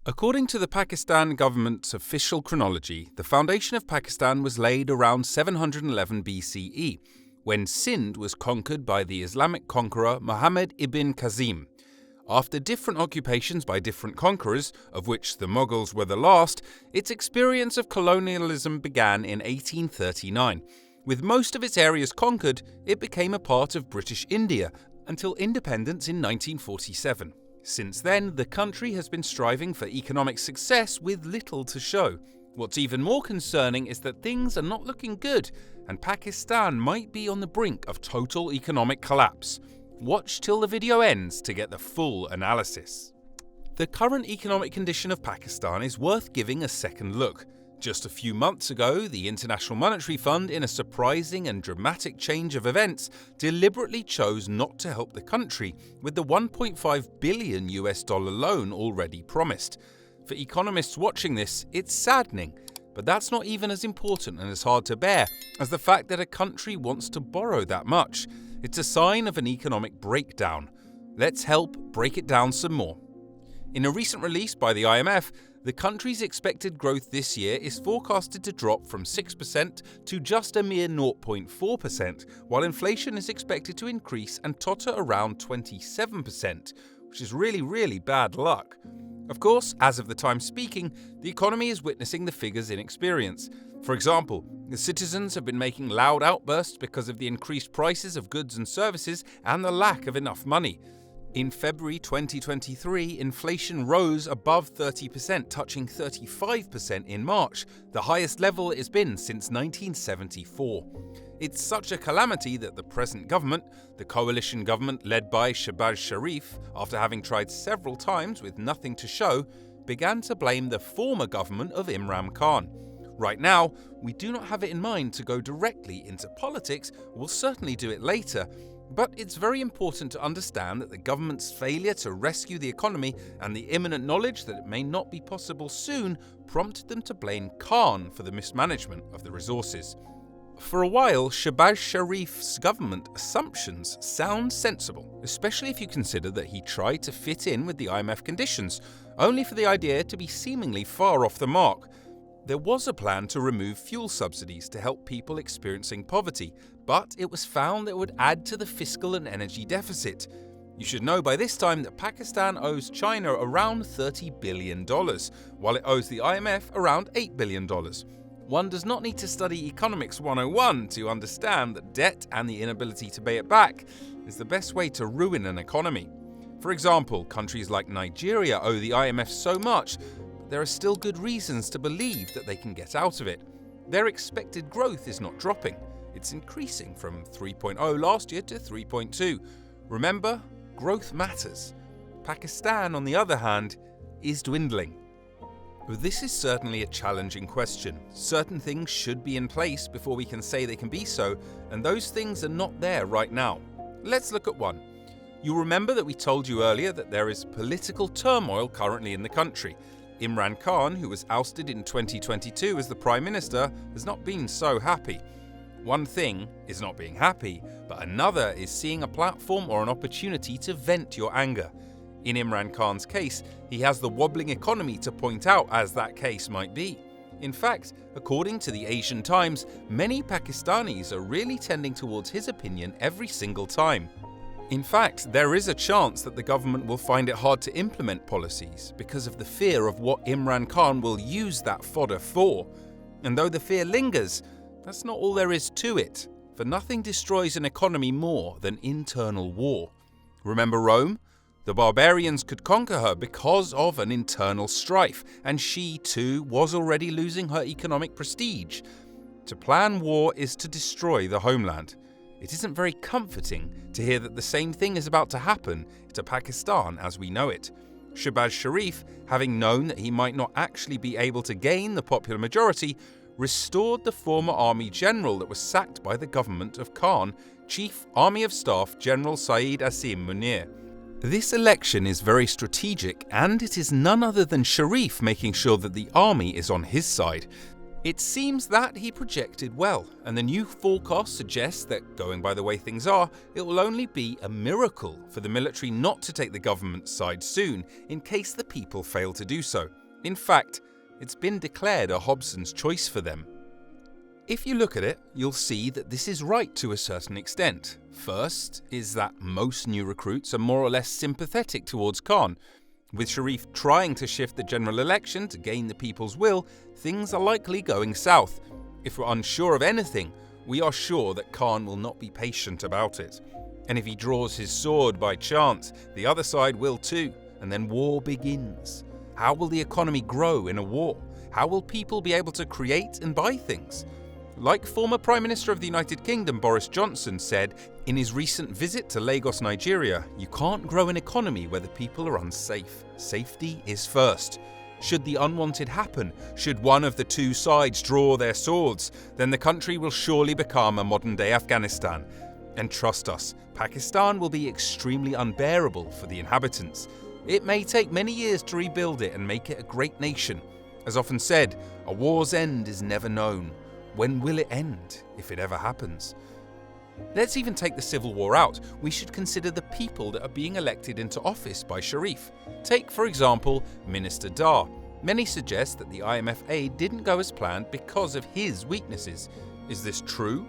According to the Pakistan government's official chronology, the foundation of Pakistan was laid around 711 BCE, when Sindh was conquered by the Islamic conqueror Muhammad ibn Qasim. After different occupations by different conquerors, of which the Mughals were the last, its experience of colonialism began in 1839. With most of its areas conquered, it became a part of British India until independence in 1947. Since then, the country has been striving for economic success with little to show. What's even more concerning is that things are not looking good, and Pakistan might be on the brink of total economic collapse. Watch till the video ends to get the full analysis. The current economic condition of Pakistan is worth giving a second look. Just a few months ago, the International Monetary Fund, in a surprising and dramatic change of events, deliberately chose not to help the country with the $1.5 billion loan already promised. For economists watching this, it's saddening, but that's not even as important and as hard to bear as the fact that a country wants to borrow that much. It's a sign of an economic breakdown. Let's help break it down some more. In a recent release by the IMF, the country's expected growth this year is forecasted to drop from 6% to just a mere 0.4%, while inflation is expected to increase and totter around 27%, which is really bad luck. Of course, as of the time speaking, the economy is witnessing the figures in experience. For example, the citizens have been making loud outbursts because of the increased prices of goods and services and the lack of enough money. In February 2023, inflation rose above 30%, touching 35% in March, the highest level it has been since 1974. It's such a calamity that the present government, the coalition government led by Shehbaz Sharif, after having tried several times with nothing to show, began to blame the former government of Imran Khan. Right now, we do not have it in mind to go directly into politics. We'll certainly do it later. But it's very important to understand that the government's failure to rescue the economy and the imminent knowledge that it may not be possible soon prompted them to blame Khan for the mismanagement of the resources. For a while, Shehbaz Sharif's government assumptions sound sensible, especially if you consider that he tried to fit in with the IMF conditions, only for the idea to be seemingly far off the mark. There was a plan to remove fuel subsidies to help people experiencing poverty, but it was found that it would add to the fiscal and energy deficit. You should know by this time that Pakistan owes China around $30 billion, while it owes the IMF around $8 billion. One does not need to study Economics 101 to understand that debt and the inability to pay it back is the best way to ruin an economy. For example, countries like Nigeria owe the IMF so much, there are still good reasons to believe that they can get out of it. Their expected growth is not dropping. It's increasing from 3.0 last year to 3.2. Remember, growth matters. Pakistan, on the other hand, is dwindling. This is certainly a challenging question. Certain things should be in place before we can say they can be so, and those things are not there right now. Let's look at one. You'll remember that we told you earlier that there is political turmoil currently in the country. Imran Khan, who was ousted in 2022 as the Prime Minister, has not been so happy. One thing is not being happy, but another is seeing a platform or an opportunity to vent your anger. In Imran Khan's case, he has the wobbling economy to point out, as that case might be. In fact, according to the Asian Times, many Pakistanis are really tending towards his opinion every single time. In fact, there is a chance that the government will find it hard to implement policies because of the fear of what Imran Khan will use that fodder for. And though the fear lingers, that's not all there is to it, for nothing destroys an economy more than internal war. Remember Rome? The barbarians could conquer her because of an internal strife, and she too was already losing her economic prestige. To plan war is to destroy the homeland. It isn't very comforting to hear that the same thing is about to happen to Pakistan as we know it. Shehbaz Sharif, having known that he might not actually be able to gain the popular majority, restored the former army general that was sacked by the government of Khan, Chief Army of Staff General Saeed Asim Munir. This election is very strategic, and it is none other than Sharif making sure that the army is on his side. It seems that he projected well, and the new forecast suggests that, going by the way things are, it will only be a miracle for the military not to take the government's side soon, in case the people fail to do so. In fact, it's been declared a Hobson's choice for them. If you look at it, you'll see that this is right to a certain extent. First is that most new recruits are more or less sympathetic towards Khan. With Sharif trying to shift the general election to gain the people's will, things are likely going south. If we're unsure of anything, we are sure that Khan will not be patient about it. And if he draws his sword by chance, the other side will too, and then war begins. How will the economy grow in a war? How will people be able to create and buy things? Like former Prime Minister of the United Kingdom Boris Johnson said in his recent visit to Lagos, Nigeria, you can't grow an economy where the people are unsafe. Safety is first. Should the unwanted happen, should one of the two sides draw their swords, then the country will surely become a modern-day Afghanistan. And trust us, Pakistan will be extremely unbearable for the inhabitants. It may take many years to rebuild it and make it a great nation. As often said, a war's end is never known. When will it end, if it ever happens? Let's even take the civil war out. We should consider the people that are being elected into office by Sharif. Take, for example, Minister Dar. Many suggest that the IMF aid didn't go as planned because of his weaknesses. Is this true?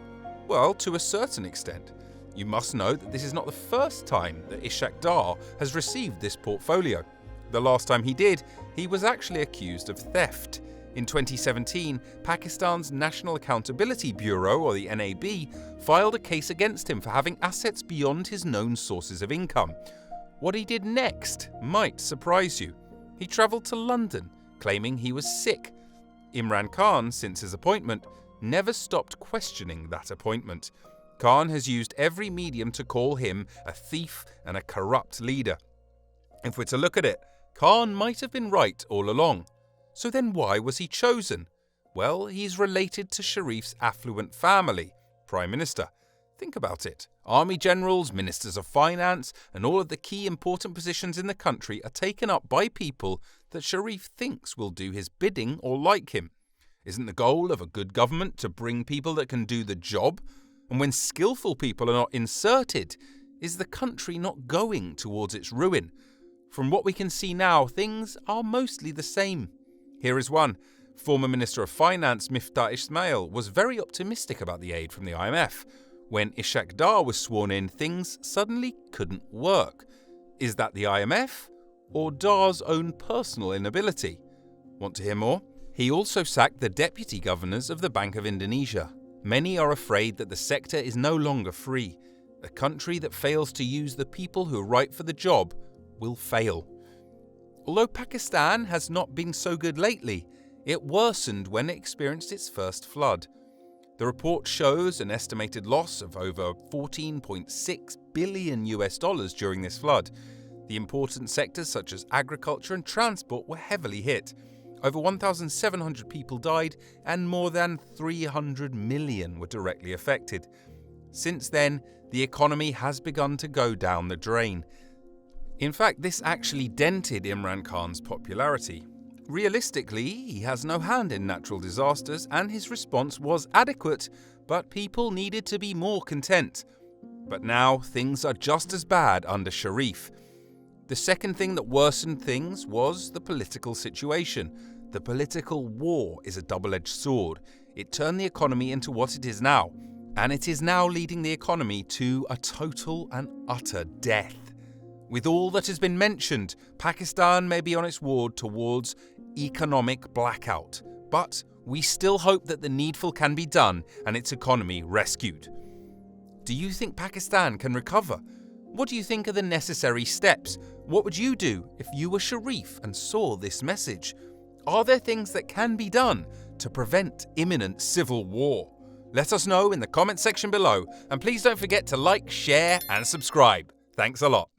Well, to a certain extent. You must know that this is not the first time that Ishaq Dar has received this portfolio. The last time he did, he was actually accused of theft. In 2017, Pakistan's National Accountability Bureau, or the NAB, filed a case against him for having assets beyond his known sources of income. What he did next might surprise you. He travelled to London, claiming he was sick. Imran Khan, since his appointment, never stopped questioning that appointment. Khan has used every medium to call him a thief and a corrupt leader. If we're to look at it, Khan might have been right all along. So then why was he chosen? Well, he's related to Sharif's affluent family, Prime Minister. Think about it. Army generals, ministers of finance, and all of the key important positions in the country are taken up by people that Sharif thinks will do his bidding or like him. Isn't the goal of a good government to bring people that can do the job? And when skillful people are not inserted, is the country not going towards its ruin? From what we can see now, things are mostly the same. Here is one. Former Minister of Finance Miftah Ismail was very optimistic about the aid from the IMF. When Ishaq Dar was sworn in, things suddenly couldn't work. Is that the IMF or Dar's own personal inability? Want to hear more? He also sacked the deputy governors of the Bank of Indonesia. Many are afraid that the sector is no longer free. A country that fails to use the people who are right for the job will fail. Although Pakistan has not been so good lately, it worsened when it experienced its first flood. The report shows an estimated loss of over $14.6 billion during this flood. The important sectors such as agriculture and transport were heavily hit. Over 1,700 people died and more than 300 million were directly affected. Since then, the economy has begun to go down the drain. In fact, this actually dented Imran Khan's popularity. Realistically, he has no hand in natural disasters and his response was adequate, but people needed to be more content. But now, things are just as bad under Sharif. The second thing that worsened things was the political situation. The political war is a double-edged sword. It turned the economy into what it is now, and it is now leading the economy to a total and utter death. With all that has been mentioned, Pakistan may be on its way towards economic blackout, but we still hope that the needful can be done and its economy rescued. Do you think Pakistan can recover? What do you think are the necessary steps? What would you do if you were Sharif and saw this message? Are there things that can be done to prevent imminent civil war? Let us know in the comment section below, and please don't forget to like, share and subscribe. Thanks a lot.